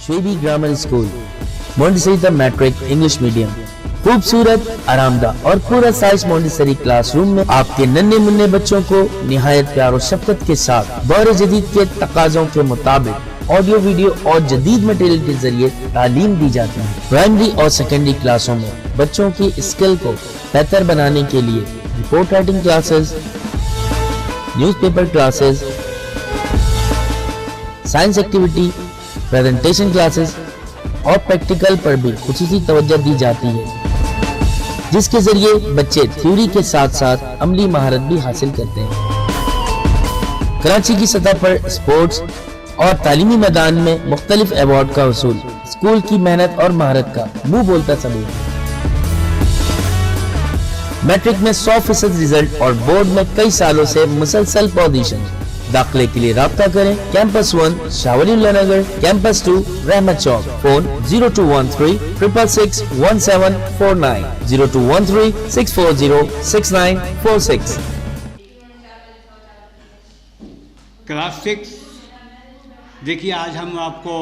श्वेबी grammar school, Montessori matric English medium. खूबसूरत, आरामदाह और पूरा साइज मोंटेसरी क्लासरूम में आपके नन्हे मुन्ने बच्चों को निहायत प्यार और शफ़क़त के साथ दौर जदीद के तकाज़ों के मुताबिक ऑडियो, वीडियो और जदीद मटेरियल के जरिए तालीम दी जाती है। प्राइमरी और सेकेंडरी क्लासों में बच्चों की स्किल को बेहतर बनाने के लिए report writing classes, newspaper classes, science activity, presentation classes और प्रैक्टिकल पर भी खुसूसी तवज्जो दी जाती है, जिसके जरिए बच्चे थ्योरी के साथ साथ अमली महारत भी हासिल करते हैं। कराची की सतह पर स्पोर्ट्स और तालीमी मैदान में मुख्तलिफ अवार्ड का वसूल स्कूल की मेहनत और महारत का मुंह बोलता सबूत है। मैट्रिक में 100% रिजल्ट और बोर्ड में कई सालों से मुसलसल पोजीशन। दाखिले के लिए राब्ता करें कैंपस 1 शावलीउल्लाह नगर, कैंपस 2 रहमत चौक। फोन 0213 666 1749, 0213 640 6946। क्लास 6। देखिए, आज हम आपको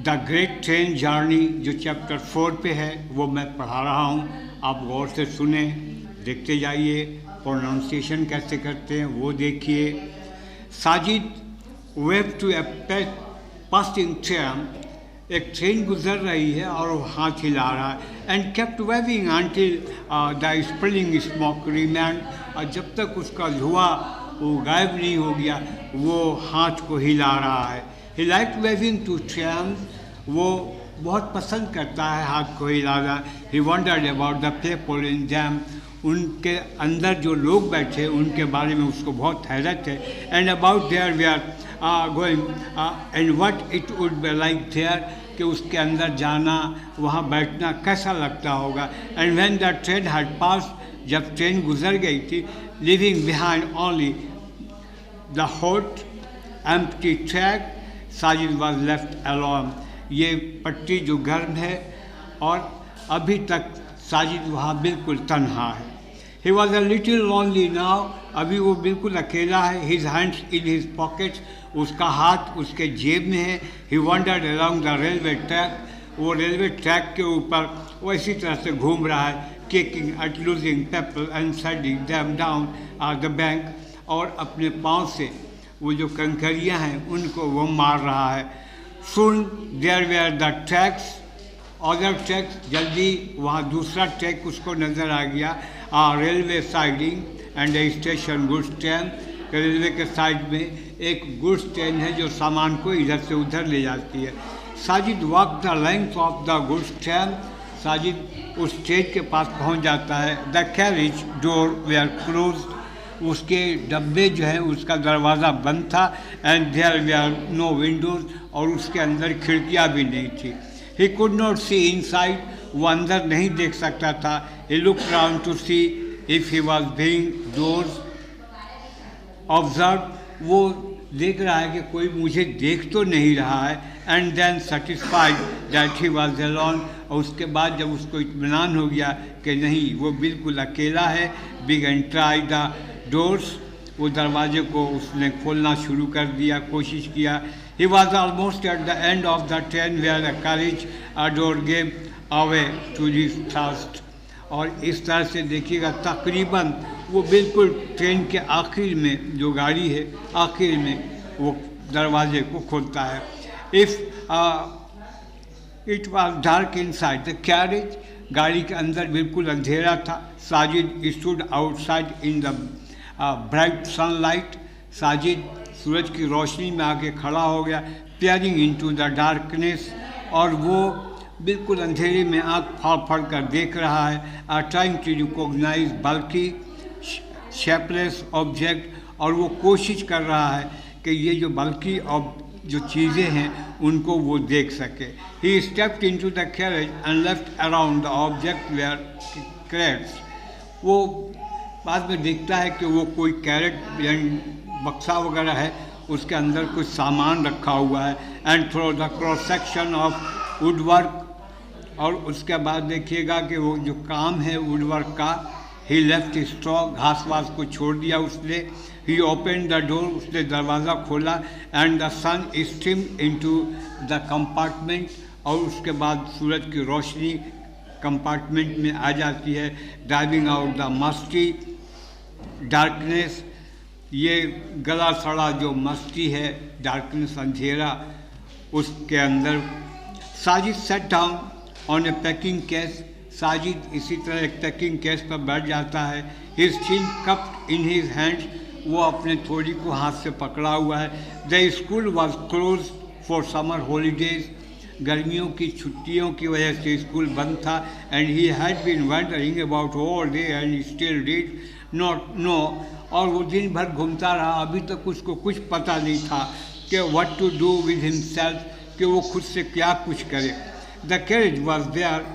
द ग्रेट ट्रेन जर्नी जो चैप्टर 4 पे है वो मैं पढ़ा रहा हूँ। आप गौर से सुने, देखते जाइए, प्रोनाउंसिएशन कैसे करते हैं वो देखिए। Sajid wave to a passing train, एक ट्रेन गुजर रही है और वो हाथ हिला रहा है। And kept waving until the spring smoke remained, और जब तक उसका धुआं वो गायब नहीं हो गया वो हाथ को हिला रहा है। He like waving to train, वो बहुत पसंद करता है हाथ को हिलाना। He wondered about the people in them, उनके अंदर जो लोग बैठे उनके बारे में उसको बहुत हैरत है। And about there we are going and what it would be like there, कि उसके अंदर जाना, वहाँ बैठना कैसा लगता होगा। And when the train had passed, जब ट्रेन गुजर गई थी, living behind only the hot empty track, Sajid was left alone. ये पट्टी जो गर्म है और अभी तक साजिद वहाँ बिल्कुल तन्हा है। He was a little lonely now, अभी वो बिल्कुल अकेला है। His hands in his pockets, उसका हाथ उसके जेब में है। He wondered along the railway track, वो रेलवे ट्रैक के ऊपर वो इसी तरह से घूम रहा है, kicking at losing people and setting them down the bank, और अपने पाँव से वो जो कंकरियाँ हैं उनको वो मार रहा है। Soon there were the tracks, other tracks, जल्दी वहाँ दूसरा ट्रैक उसको नज़र आ गया। Railway siding and A station goods train, railway के साइड में एक गुड्स ट्रेन है जो सामान को इधर से उधर ले जाती है। Sajid walk the length of the goods train, Sajid उस ट्रेन के पास पहुंच जाता है। The carriage door were close, उसके डब्बे जो है उसका दरवाज़ा बंद था। And there were no windows, और उसके अंदर खिड़कियां भी नहीं थी। He could not see inside, वो अंदर नहीं देख सकता था। He look round to see if he was being doors observe, वो देख रहा है कि कोई मुझे देख तो नहीं रहा है। And then satisfied that he was alone, और उसके बाद जब उसको इत्मीनान हो गया कि नहीं वो बिल्कुल अकेला है, बिगन ट्राई द डोर्स, वो दरवाजे को उसने खोलना शुरू कर दिया, कोशिश किया। He was almost at the end of the train where the carriage door gave away to his thirst, और इस तरह से देखिएगा तकरीबन वो बिल्कुल ट्रेन के आखिर में, जो गाड़ी है आखिर में वो दरवाजे को खोलता है। If it was dark inside the carriage, गाड़ी के अंदर बिल्कुल अंधेरा था। Sajid stood outside in the bright sunlight, Sajid सूरज की रोशनी में आके खड़ा हो गया। पेयरिंग इनटू द डार्कनेस, और वो बिल्कुल अंधेरे में आँख फाड़ फाड़ कर देख रहा है। ट्राइंग टू रिकॉग्नाइज बल्कि शेपलेस ऑब्जेक्ट, और वो कोशिश कर रहा है कि ये जो बल्कि जो चीज़ें हैं उनको वो देख सके। He stepped into the carriage and left around the object were crates, वो बाद में देखता है कि वो कोई कैरेट बक्सा वगैरह है, उसके अंदर कुछ सामान रखा हुआ है। And through the cross section of woodwork, और उसके बाद देखिएगा कि वो जो काम है वुडवर्क का, ही लेफ्ट स्ट्रॉ, घास वास को छोड़ दिया उसने। ही ओपन द डोर, उसने दरवाज़ा खोला। And the sun streamed into the compartment, और उसके बाद सूरज की रोशनी कंपार्टमेंट में आ जाती है। Driving out the musty darkness, ये गला सड़ा जो मस्ती है, डार्कनेस अंधेरा, उसके अंदर। Sajid set down on a packing case, Sajid इसी तरह एक पैकिंग केस पर बैठ जाता है। His chin cupped in his hands, वो अपने थोड़ी को हाथ से पकड़ा हुआ है। The school was close for summer holidays, गर्मियों की छुट्टियों की वजह से स्कूल बंद था। And he had been wandering about all day and still did not know, और वो दिन भर घूमता रहा, अभी तक उसको कुछ पता नहीं था कि what to do with himself, कि वो खुद से क्या कुछ करे। The carriage was there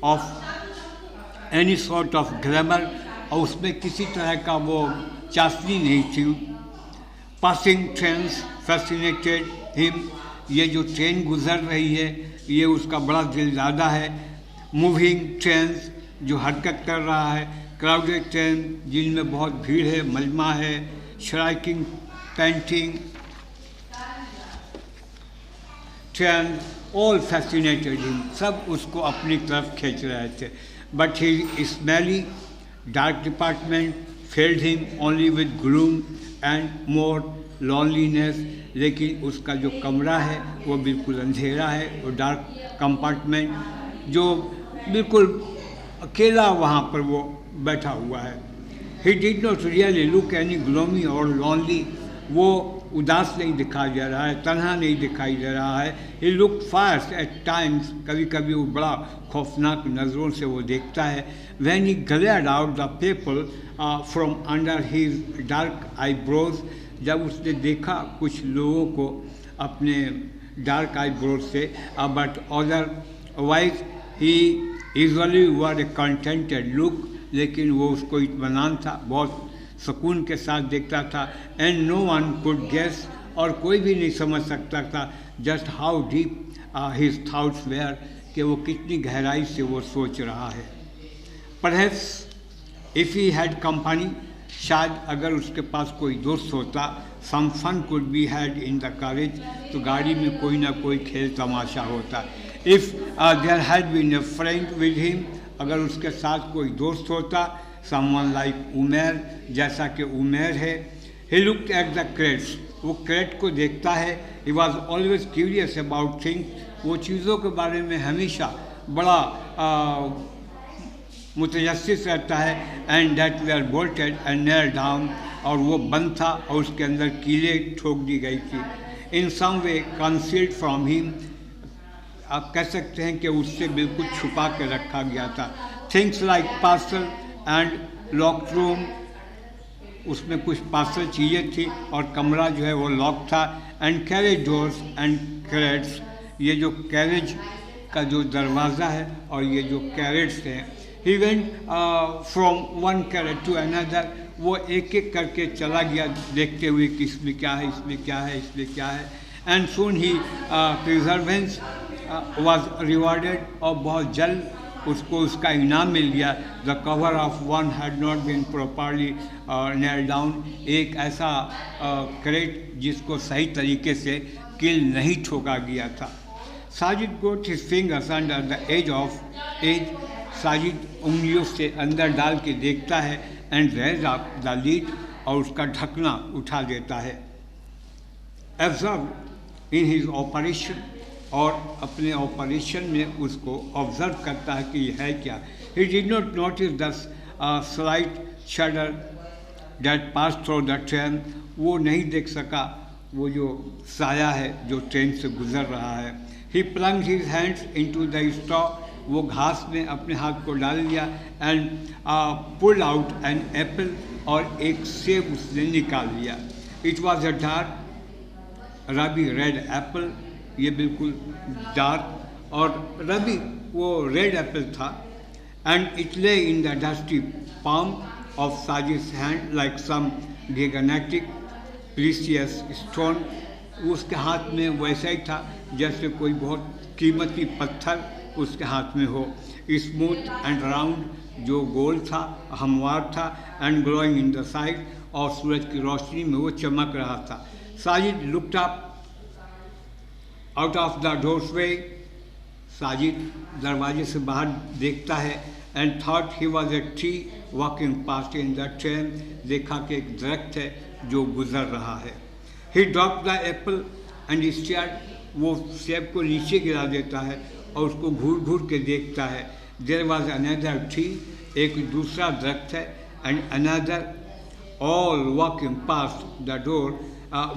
of any sort of glamour, और उसमें किसी तरह का वो चाशनी नहीं थी। पासिंग ट्रेन्स फैसिनेटेड हिम, ये जो ट्रेन गुजर रही है ये उसका बड़ा दिलदादा है। मूविंग ट्रेन्स, जो हरकत कर रहा है। क्राउडेड ट्रेन, जिनमें बहुत भीड़ है, मजमा है। Shrieking panting train, all fascinated him, सब उसको अपनी तरफ खींच रहे थे। But he smelly dark department filled him only with gloom and more loneliness, लेकिन उसका जो कमरा है वो बिल्कुल अंधेरा है, वो डार्क कंपार्टमेंट जो बिल्कुल अकेला वहाँ पर वो बैठा हुआ है। He did not really look any gloomy or lonely, वो उदास नहीं दिखाई दे रहा है, तन्हा नहीं दिखाई दे रहा है। He looked fierce at times, कभी कभी वो बड़ा खौफनाक नज़रों से वो देखता है। When he glared out the people from under his dark eyebrows, जब उसने देखा कुछ लोगों को अपने डार्क आईब्रोज से, but otherwise he usually wore a contented look, लेकिन वो उसको इत्मीनान था, बहुत सुकून के साथ देखता था। And no one could guess, और कोई भी नहीं समझ सकता था just how deep his thoughts were, कि वो कितनी गहराई से वो सोच रहा है। Perhaps if he had company, शायद अगर उसके पास कोई दोस्त होता, some fun could be had in the college, तो गाड़ी में कोई ना कोई खेल तमाशा होता। If there had been a friend with him, अगर उसके साथ कोई दोस्त होता, समवन लाइक उमेर, जैसा कि उमेर है। He looked at the crates, वो क्रेट को देखता है। He was always curious about things, वो चीज़ों के बारे में हमेशा बड़ा मुतजस्सिस रहता है। And that were bolted and nailed down, और वो बंद था और उसके अंदर कीलें ठोक दी गई थी। इन सम वे कंसील्ड फ्रॉम हिम, आप कह सकते हैं कि उससे बिल्कुल छुपा के रखा गया था। Things like parcel and locked room, उसमें कुछ पार्सल चीज़ें थी और कमरा जो है वो लॉक था। And carriage doors and crates, ये जो कैरेज का जो दरवाज़ा है और ये जो कैरेट्स हैं। He went from one crate to another, वो एक एक करके चला गया देखते हुए कि इसमें क्या है, इसमें क्या है, इसमें क्या है। And soon he perseverance was rewarded, और बहुत जल्द उसको उसका इनाम मिल गया। The cover of one had not been properly nailed down, एक ऐसा क्रेट जिसको सही तरीके से किल नहीं ठोका गया था। Sajid got his fingers under the edge of edge, Sajid उंगलियों से अंदर डाल के देखता है। And raise of the lid, और उसका ढकना उठा देता है। एब्जर्व इन हिज ऑपरेशन, और अपने ऑपरेशन में उसको ऑब्जर्व करता है कि यह है क्या। He did not notice the slight शडर that pass through the train, वो नहीं देख सका वो जो साया है जो ट्रेन से गुजर रहा है। He plunged his hands into the straw, वो घास में अपने हाथ को डाल लिया। And pulled out an apple, और एक सेब उसने निकाल लिया। It was a dark ruby red apple, ये बिल्कुल डार्क और रबी वो रेड एप्पल था। And it lay in the dusty palm of Sajid hand like some gigantic precious stone, उसके हाथ में वैसा ही था जैसे कोई बहुत कीमती पत्थर उसके हाथ में हो, स्मूथ एंड राउंड जो गोल था, हमवार था, and glowing in the side, और सूरज की रोशनी में वो चमक रहा था। Sajid looked up out of the doorway, Sajid दरवाजे से बाहर देखता है, and thought he was a tree walking past in the train, देखा कि एक दरख्त है जो गुजर रहा है। He drop the apple and stared, वो सेब को नीचे गिरा देता है और उसको घूर घूर के देखता है। देयर वॉज अनदर ट्री, एक दूसरा दरख्त है, and another, all walking past the door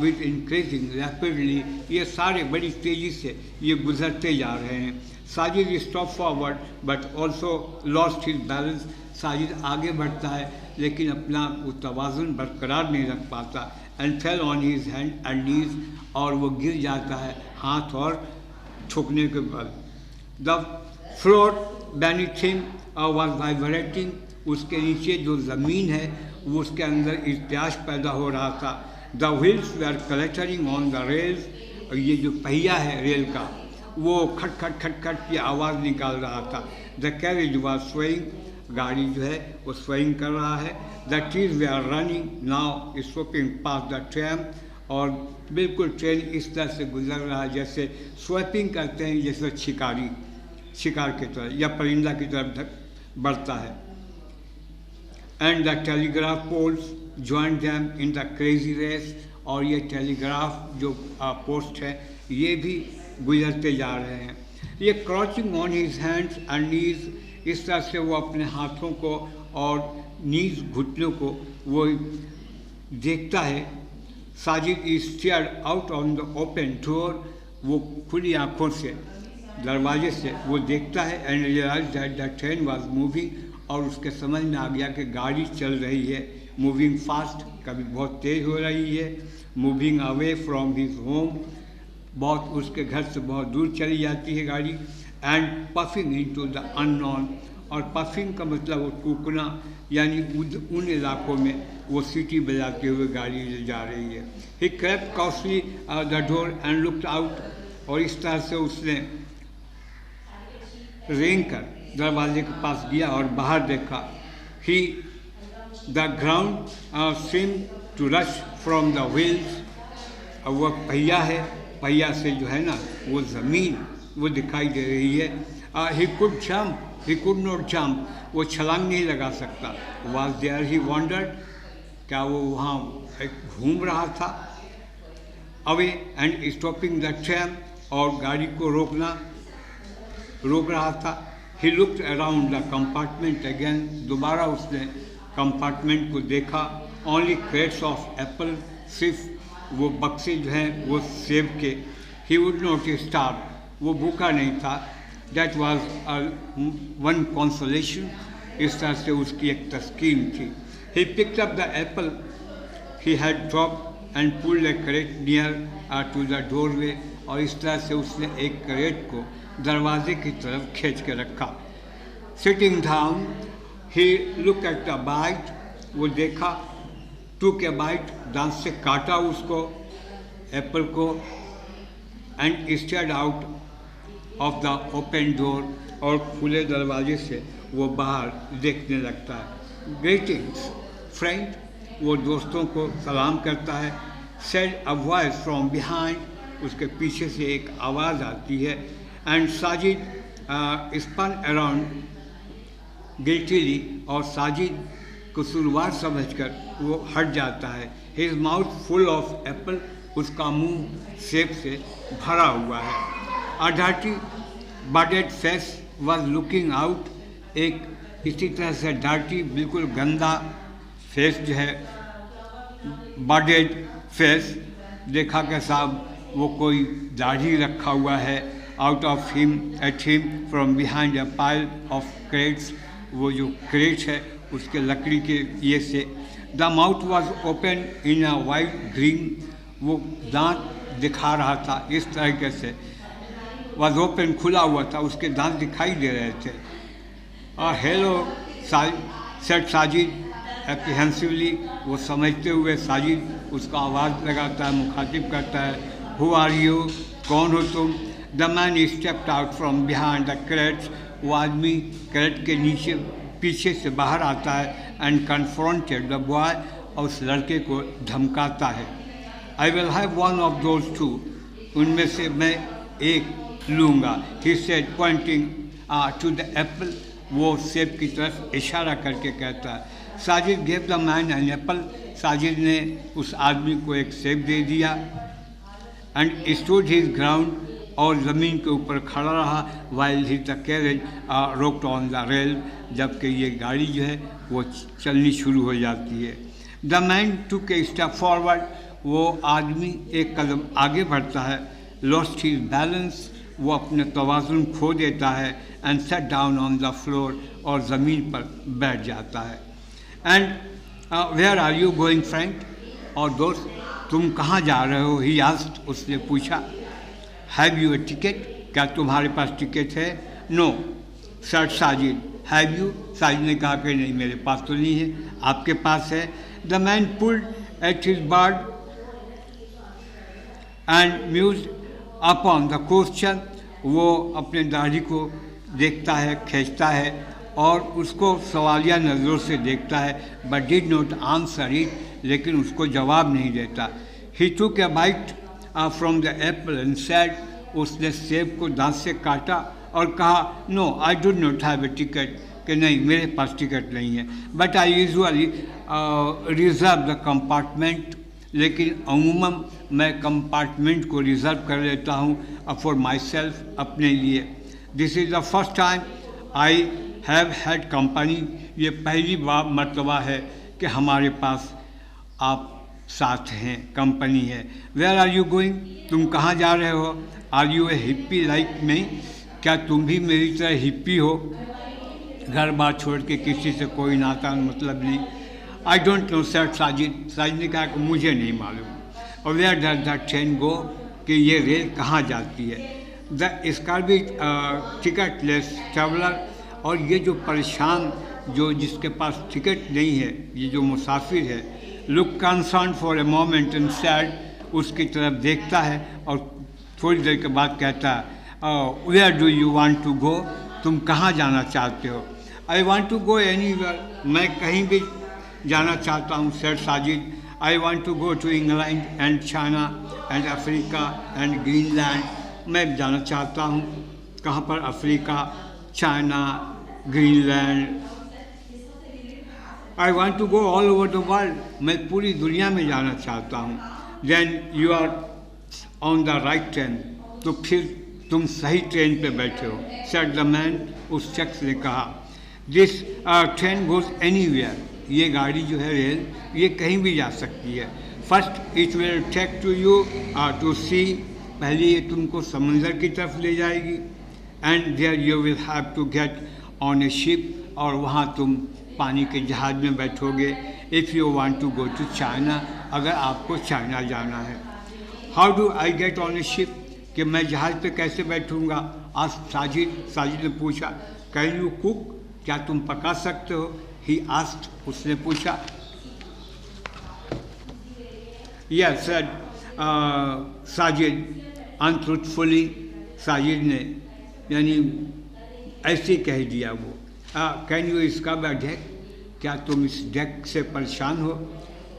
with increasing rapidly, ये सारे बड़ी तेज़ी से ये गुजरते जा रहे हैं। Sajid stop forward but also lost his balance, Sajid आगे बढ़ता है लेकिन अपना वो तवाज़ुन बरकरार नहीं रख पाता, and fell on his hand and knees, और वो गिर जाता है हाथ और ठुकने के बाद। The floor beneath him was vibrating, उसके नीचे जो ज़मीन है वो उसके अंदर इर्तियाश पैदा हो रहा था। The wheels were clattering on the rails, ये जो पहिया है रेल का वो खट खट खट खट की आवाज़ निकाल रहा था। द कैरेज वॉज स्वेइंग, गाड़ी जो है वो स्वेइंग कर रहा है। The trees were running now sweeping past the train, और बिल्कुल ट्रेन इस तरह से गुजर रहा है जैसे स्वेपिंग करते हैं, जैसे शिकारी शिकार की तरह या परिंदा की तरफ बढ़ता है। And the telegraph poles join them in the crazy race, और ये टेलीग्राफ जो पोस्ट है ये भी गुजरते जा रहे हैं। ये crouching on his hands and knees, इस तरह से वो अपने हाथों को और नीज घुटनों को वो देखता है। Sajid is stared out on the open door, वो खुली आँखों से दरवाजे से वो देखता है, and realise that the train was moving, और उसके समझ में आ गया कि गाड़ी चल रही है, मूविंग फास्ट, कभी बहुत तेज़ हो रही है, moving away from his home, बहुत उसके घर से बहुत दूर चली जाती है गाड़ी, and puffing into the unknown, और पफिंग का मतलब वो टूकना, यानी उन इलाकों में वो सीटी बजाते हुए गाड़ी जा रही है। He crept costly the door and looked out, और इस तरह से उसने रेंग कर दरवाजे के पास गया और बाहर देखा। He the ground seem to rush from the wheels, और वह पहिया है, पहिया से जो है ना वो ज़मीन वो दिखाई दे रही है। He could jump, he could not jump, वो छलांग नहीं लगा सकता। वॉज देयर ही वॉन्डर्ड, क्या वो वहाँ घूम रहा था। Away and stopping the train, और गाड़ी को रोक रहा था। He looked around the compartment again, दोबारा उसने कंपार्टमेंट को देखा। ओनली क्रेट्स ऑफ एप्पल, सिर्फ वो बक्से जो हैं वो सेब के। ही वुड नॉट स्टार्व, वो भूखा नहीं था। दैट वाज वन कंसोलेशन, इस तरह से उसकी एक तस्कीन थी। He picked up the apple he had dropped and pulled a crate near to the doorway, और इस तरह से उसने एक क्रेट को दरवाजे की तरफ खींच के रखा। Sitting down he look at the bite, वो देखा, टूक ए बाइट, दांत से काटा उसको एप्पल को, and stared out of the open door, और खुले दरवाजे से वो बाहर देखने लगता है। ग्रीटिंग्स फ्रेंड, वो दोस्तों को सलाम करता है। Said a voice from behind, उसके पीछे से एक आवाज़ आती है। एंड साजिद स्पन अराउंड गिल्टीली, और साजिद कसूरवार समझकर वो हट जाता है। His mouth full of Apple, उसका मुंह सेब से भरा हुआ है। A dirty budded face was looking out, एक इसी तरह से डर्टी बिल्कुल गंदा फेस जो है, बडेड फेस, देखा कि साहब वो कोई दाढ़ी रखा हुआ है। Out of him at him from behind a pile of crates, वो जो क्रेट है उसके लकड़ी के ये से। The mouth was open in a white green, वो दांत दिखा रहा था इस तरीके से, वॉज ओपन, खुला हुआ था, उसके दांत दिखाई दे रहे थे। और हेलो सेड साजिद एप्रीहेंसिवली, वो समझते हुए साजिद उसका आवाज़ लगाता है, मुखातिब करता है। हु आर यू, कौन हो तुम। The man stepped out from behind the crates, वो आदमी क्रेट के नीचे पीछे से बाहर आता है, एंड कन्फ्रंटेड द बॉय, और उस लड़के को धमकाता है। I will have one of those two, उनमें से मैं एक लूँगा। He said pointing to the apple, वो सेब की तरफ इशारा करके कहता है। Sajid gave the man an apple, Sajid ने उस आदमी को एक सेब दे दिया। एंड स्टूड हिज ग्राउंड, और ज़मीन के ऊपर खड़ा रहा। While he the carriage rocked on the rail, जबकि ये गाड़ी जो है वो चलनी शुरू हो जाती है। The man took a step forward, वो आदमी एक कदम आगे बढ़ता है। लॉस्ट हिज बैलेंस, वो अपने तवाज़ुन खो देता है। And sat down on the floor, और ज़मीन पर बैठ जाता है। And where are you going friend, और दोस्त तुम कहाँ जा रहे हो? ही आस्क्ड, उसने पूछा। हैव यू ए टिकट, क्या तुम्हारे पास टिकट है? No sir Sajid. Have you, Sajid ने कहा कि नहीं मेरे पास तो नहीं है, आपके पास है। The man pulled at his beard and mused upon the question, वो अपने दाढ़ी को देखता है, खींचता है, और उसको सवालिया नज़रों से देखता है। But did not answer it, लेकिन उसको जवाब नहीं देता। He took a bite from the apple and said, उसने सेब को दांत से काटा और कहा, no I do not have a ticket, कि नहीं मेरे पास टिकट नहीं है। But I usually reserve the compartment, लेकिन अमूमन मैं कंपार्टमेंट को रिज़र्व कर लेता हूँ फॉर माई सेल्फ, अपने लिए। This is the first time I have had company, ये पहली बार मरतबा है कि हमारे पास आप साथ हैं, कंपनी है। वेयर आर यू गोइंग, तुम कहाँ जा रहे हो? Are you a hippie like me, क्या तुम भी मेरी तरह हिप्पी हो? घर बार छोड़ के किसी से कोई नाता मतलब नहीं। I don't know sir Sajid, Sajid ने कहा कि मुझे नहीं मालूम। और where does the train go, कि ये रेल कहाँ जाती है? The scruffy ticketless traveller, और ये जो परेशान, जो जिसके पास टिकट नहीं है, ये जो मुसाफिर है, look concern for a moment and sad, उसकी तरफ देखता है और थोड़ी देर के बाद कहता है, where do you want to go, तुम कहाँ जाना चाहते हो? I want to go anywhere, मैं कहीं भी जाना चाहता हूँ sir Sajid. I want to go to England and China and Africa and Greenland, मैं जाना चाहता हूँ कहाँ पर? Africa, China, Greenland. I want to go all over the world, मैं पूरी दुनिया में जाना चाहता हूँ। Then you are on the right train, तो फिर तुम सही ट्रेन पे बैठे हो। सेड द मैन, उस शख्स ने कहा। दिस ट्रेन गोज एनीवेयर, ये गाड़ी जो है रेल, ये कहीं भी जा सकती है। First it will take to you to sea, पहले ये तुमको समंदर की तरफ ले जाएगी। And there you will have to get on a ship, और वहाँ तुम पानी के जहाज़ में बैठोगे। If you want to go to China, अगर आपको चाइना जाना है। How do I get on a ship, कि मैं जहाज़ पे कैसे बैठूँगा? आज साजिद ने पूछा। कैन यू कुक, क्या तुम पका सकते हो? ही आस्क्ड, उसने पूछा। यस सेड साजिद अनट्रूथफुली, साजिद ने यानी ऐसे कह दिया वो। Can you scrub a deck, क्या तुम इस डेक से परेशान हो?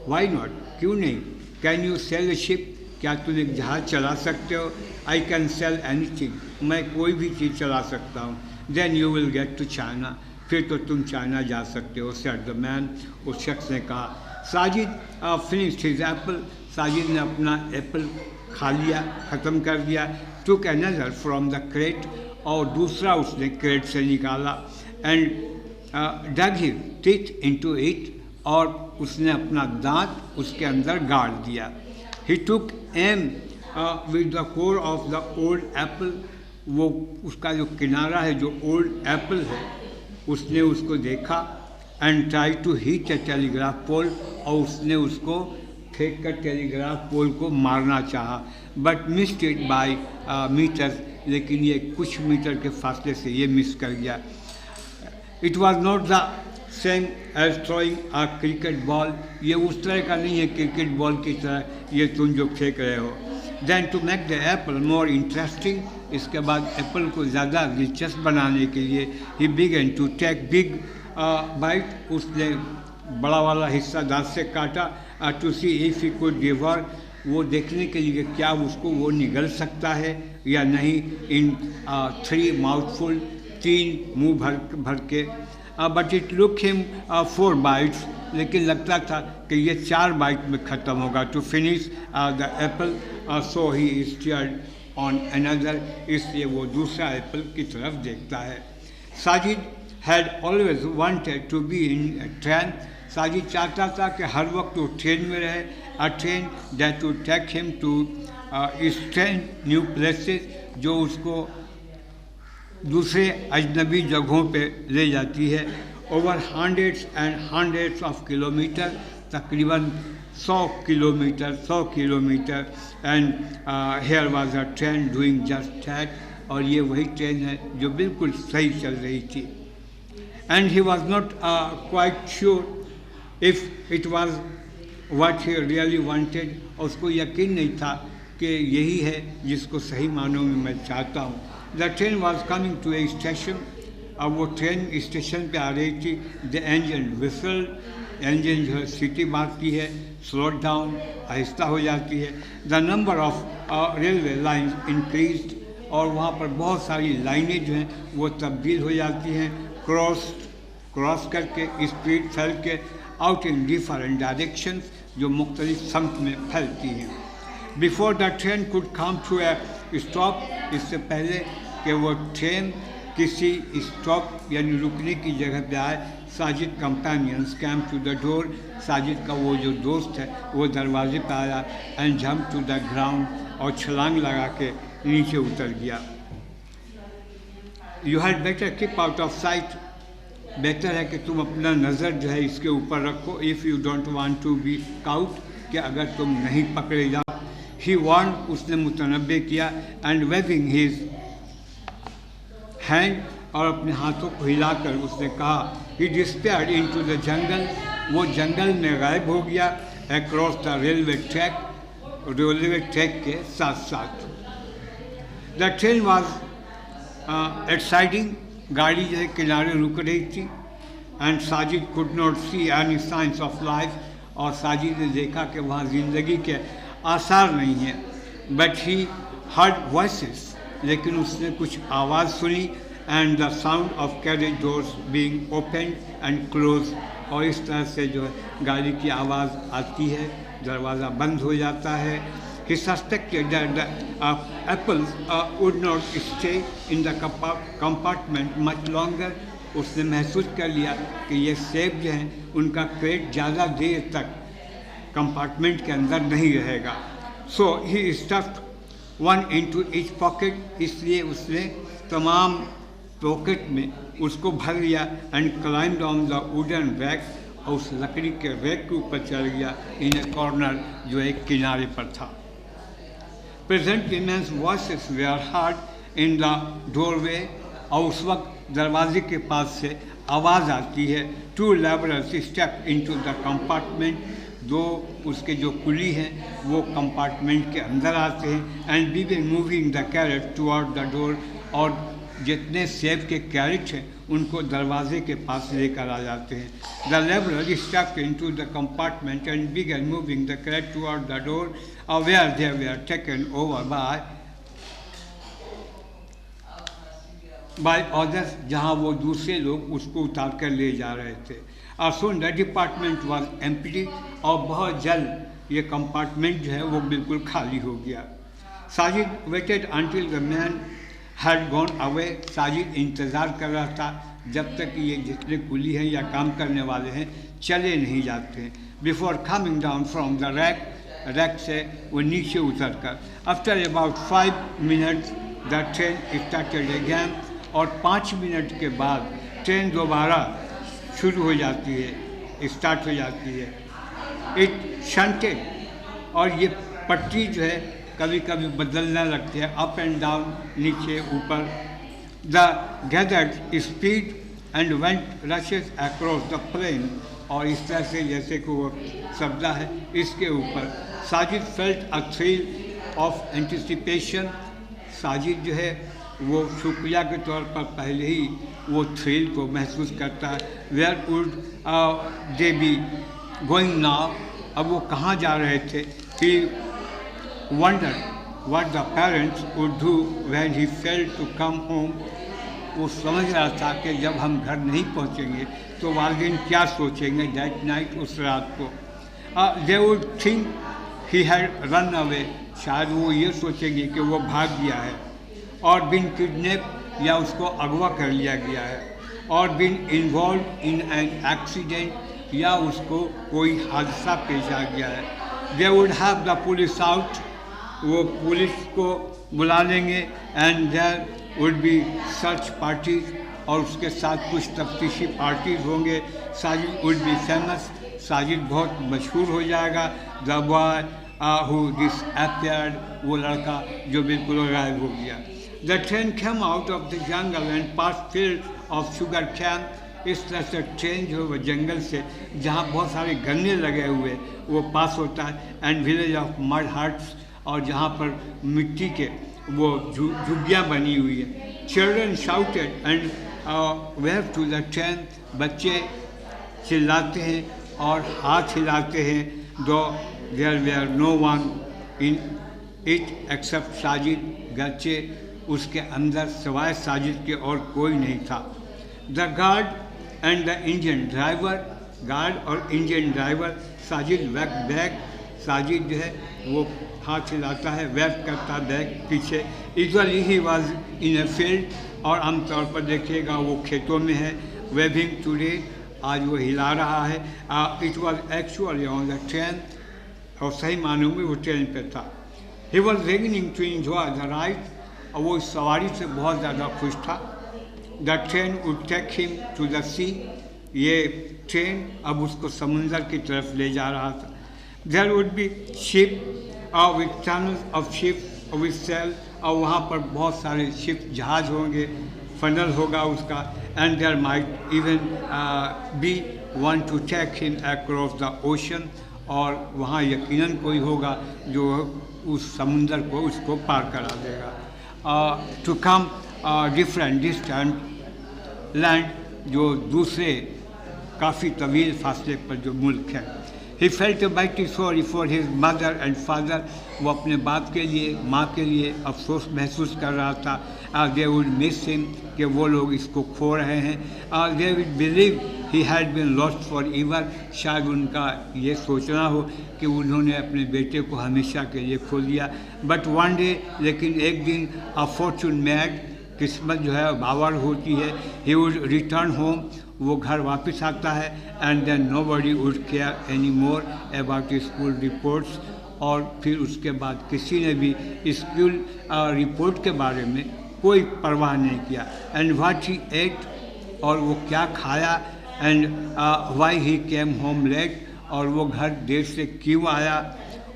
वाई नॉट, क्यों नहीं? Can you sail a ship, क्या तुम एक जहाज़ चला सकते हो? आई कैन सेल एनीथिंग, मैं कोई भी चीज़ चला सकता हूँ। Then you will get to China, फिर तो तुम चाइना जा सकते हो। सेड द मैन, उस शख्स ने कहा। Sajid finished his apple, Sajid ने अपना एप्पल खा लिया, ख़त्म कर दिया। Took another from the crate, और दूसरा उसने क्रेट से निकाला। And dug his teeth into it, और उसने अपना दांत उसके अंदर गाड़ दिया। He took aim with the core of the old apple, वो उसका जो किनारा है, जो ओल्ड एप्पल है, उसने उसको देखा। And try to hit a telegraph pole, और उसने उसको फेंक कर टेलीग्राफ पोल को मारना चाहा। But missed it by metres, लेकिन ये कुछ मीटर के फासले से ये मिस कर गया। It was not the same as throwing a cricket ball, ये उस तरह का नहीं है क्रिकेट बॉल की तरह ये तुम जो फेंक रहे हो। Then to make the apple more interesting, इसके बाद एप्पल को ज़्यादा दिलचस्प बनाने के लिए he began to take big bite, उसने बड़ा वाला हिस्सा दांत से काटा to see if he could devour, वो देखने के लिए क्या उसको वो निगल सकता है या नहीं, इन 3 माउथफुल, 3 मुंह भर के। But it look him 4 bytes, लेकिन लगता था कि ये 4 बाइट में ख़त्म होगा to finish the apple, so he stared on another, इसलिए वो दूसरा एप्पल की तरफ देखता है। Sajid had always wanted to be in train, Sajid चाहता था कि हर वक्त वो ट्रेन में रहे, a train that would take him to strange new places, जो उसको दूसरे अजनबी जगहों पे ले जाती है। Over hundreds and hundreds of kilometre, तकरीबन 100 kilometre, and here was a train doing just that, और ये वही ट्रेन है जो बिल्कुल सही चल रही थी। And he was not quite sure if it was what he really wanted, और उसको यकीन नहीं था कि यही है जिसको सही मानों में मैं चाहता हूँ। The train was coming to a station, अब वो ट्रेन स्टेशन पे आ रही थी। द इंजन विसल, इंजन जो है सीटी मारती है, स्लो डाउन, आहिस्ता हो जाती है। The number of railway line increase, और वहाँ पर बहुत सारी लाइनें जो हैं वो तब्दील हो जाती हैं, क्रॉस करके, स्पीड फैल के, आउट इन डिफरेंट डायरेक्शंस, जो मुख्तलिफ समत में फैलती हैं। Before the train could come to a stop, इससे पहले कि वो ट्रेन किसी स्टॉप यानी रुकने की जगह पे आए, Sajid companions came to the door, Sajid का वो जो दोस्त है वो दरवाजे पर आया, and jump to the ground, और छलांग लगा के नीचे उतर गया। You had better keep out of sight, बेहतर है कि तुम अपना नज़र जो है इसके ऊपर रखो, if you don't want to be caught, कि अगर तुम नहीं पकड़े जाओ। ही वार्न, उसने मुतनब्बे किया, एंड वेविंग हिज हैंड, और अपने हाथों को हिलाकर उसने कहा, ही डिस्पेयर्ड इनटू द जंगल, वो जंगल में गायब हो गया, across the railway track, railway track के साथ साथ। द ट्रेन वॉज एक्साइटिंग, गाड़ी जो है किनारे रुक रही थी, and Sajid could not see any science of life, और साजिद ने देखा कि वहाँ ज़िंदगी के आसार नहीं हैं। बट ही हर्ड वॉइसेस, लेकिन उसने कुछ आवाज़ सुनी, and the sound of carriage doors being open and close, और इस तरह से जो है गाड़ी की आवाज़ आती है, दरवाज़ा बंद हो जाता है। He suspected that the apples would not stay in the compartment much longer. उसने महसूस कर लिया कि ये सेब जो हैं उनका क्रेट ज़्यादा देर तक कंपार्टमेंट के अंदर नहीं रहेगा। So he stuffed one into each pocket, इसलिए उसने तमाम पॉकेट में उसको भर लिया, and climbed on the wooden rack, और उस लकड़ी के रैक के ऊपर चढ़ गया, इन ए कॉर्नर, जो एक किनारे पर था। Presently men's voices were heard in the doorway, और उस वक्त दरवाजे के पास से आवाज़ आती है। 2 laborers stepped into the compartment, 2 उसके जो कुली हैं वो कंपार्टमेंट के अंदर आते हैं, and began moving the carrot toward the door, और जितने सेब के कैरेट हैं उनको दरवाजे के पास लेकर आ जाते हैं। The labourer stepped into the compartment and began moving the carrot toward the door, where they were taken over by others, जहाँ वो दूसरे लोग उसको उतार कर ले जा रहे थे। Soon the department was empty, और बहुत जल्द ये कंपार्टमेंट जो है वो बिल्कुल खाली हो गया। Sajid waited until the man had gone away, Sajid इंतज़ार कर रहा था जब तक ये जितने कुली हैं या काम करने वाले हैं चले नहीं जाते हैं। Before coming down from the rack से वो नीचे उतर कर, after about 5 minutes the train started again, और 5 मिनट के बाद ट्रेन दोबारा शुरू हो जाती है, स्टार्ट हो जाती है। इट शंटेड, और ये पट्टी जो है कभी कभी बदलने लगती है, अप एंड डाउन, नीचे ऊपर। The gathered speed and went rushes across the plain, और इस तरह से जैसे कि वो सब्जा है इसके ऊपर। Sajid felt a thrill of anticipation, Sajid जो है वो शुक्रिया के तौर पर पहले ही वो थ्रिल को महसूस करता है। Where would they be going now, अब वो कहाँ जा रहे थे। He wondered what the parents would do when he failed to come home। वो समझ रहा था कि जब हम घर नहीं पहुंचेंगे तो वालिदैन क्या सोचेंगे that night, उस रात को। they would think he had run away, शायद वो ये सोचेंगे कि वो भाग गया है, और been kidnapped, या उसको अगवा कर लिया गया है, और been involved in an accident, या उसको कोई हादसा पेश आ गया है। they would have the police out, वो पुलिस को बुला लेंगे, and there would be search parties, और उसके साथ कुछ तफ्तीशी पार्टीज होंगे। Sajid would be famous, Sajid बहुत मशहूर हो जाएगा। द बॉय हु डिसअपियर्ड, वो लड़का जो बिल्कुल गायब हो गया। The train came out of the jungle and pass field of sugar cane. इस तरह से ट्रेन जो है जंगल से जहाँ बहुत सारे गन्ने लगे हुए वो पास होता है, and village of mud huts, और जहाँ पर मिट्टी के वो झुग्गियाँ बनी हुई है। Children shouted and wave to the train, बच्चे चिल्लाते हैं और हाथ हिलाते हैं। Though there were no one in it except Sajid, गच्चे उसके अंदर सिवाय साजिद के और कोई नहीं था। The guard and the engine driver, guard और engine driver, Sajid back, Sajid जो है वो हाथ हिलाता है, वेव करता है बैक पीछे। Usually he was in a field, और आमतौर पर देखिएगा वो खेतों में है। वेविंग टुडे, आज वो हिला रहा है। It was actually on the train, और सही मानों में वो ट्रेन पे था। He was beginning to enjoy the ride, और वो इस सवारी से बहुत ज़्यादा खुश था। The train would take him to the sea, ये ट्रेन अब उसको समुंदर की तरफ ले जा रहा था। There would be ship with tunnels of ship with sail, और वहाँ पर बहुत सारे शिप जहाज होंगे, फनल होगा उसका। And there might even be one to take him across the ocean, और वहाँ यकीनन कोई होगा जो उस समुंदर को उसको पार करा देगा। To come different distant land, जो दूसरे काफ़ी तवील फासले पर जो मुल्क है। He felt mighty sorry for his mother and father, वो अपने बाप के लिए, माँ के लिए अफसोस महसूस कर रहा था। They would miss him, कि वो लोग इसको खो रहे हैं। They would believe he had been lost forever, शायद उनका ये सोचना हो कि उन्होंने अपने बेटे को हमेशा के लिए खो दिया। But one day, लेकिन एक दिन a fortune made, किस्मत जो है बावर होती है। He would return home, वो घर वापस आता है। And then nobody would care any more about school reports, और फिर उसके बाद किसी ने भी स्कूल रिपोर्ट के बारे में कोई परवाह नहीं किया। एंड व्हाट ही एट, और वो क्या खाया। And why he came home late, और वो घर देर से क्यों आया।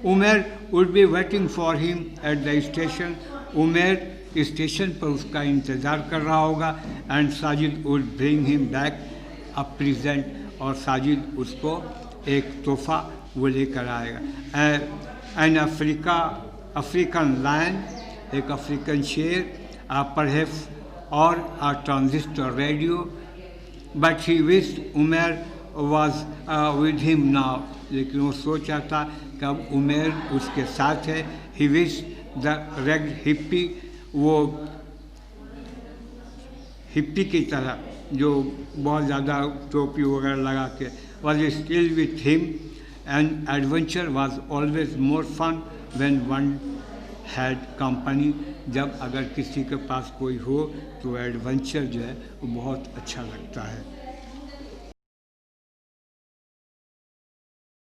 Umer would be waiting for him at the station, Umer station पर उसका इंतज़ार कर रहा होगा। And Sajid would bring him back a present, और साजिद उसको एक तोहफा वो लेकर आएगा। एन अफ्रीकन लायन, एक अफ्रीकन शेर, परहैप्स, और a transistor radio. But he wish Umer was with him now, लेकिन वो सोचा था कि अब उमेर उसके साथ है। He wish the red hippie, वो हिप्पी की तरह जो बहुत ज़्यादा टोपी वगैरह लगा के, was still with him. And adventure was always more fun when one had company, जब अगर किसी के पास कोई हो तो एडवेंचर जो है वो बहुत अच्छा लगता है।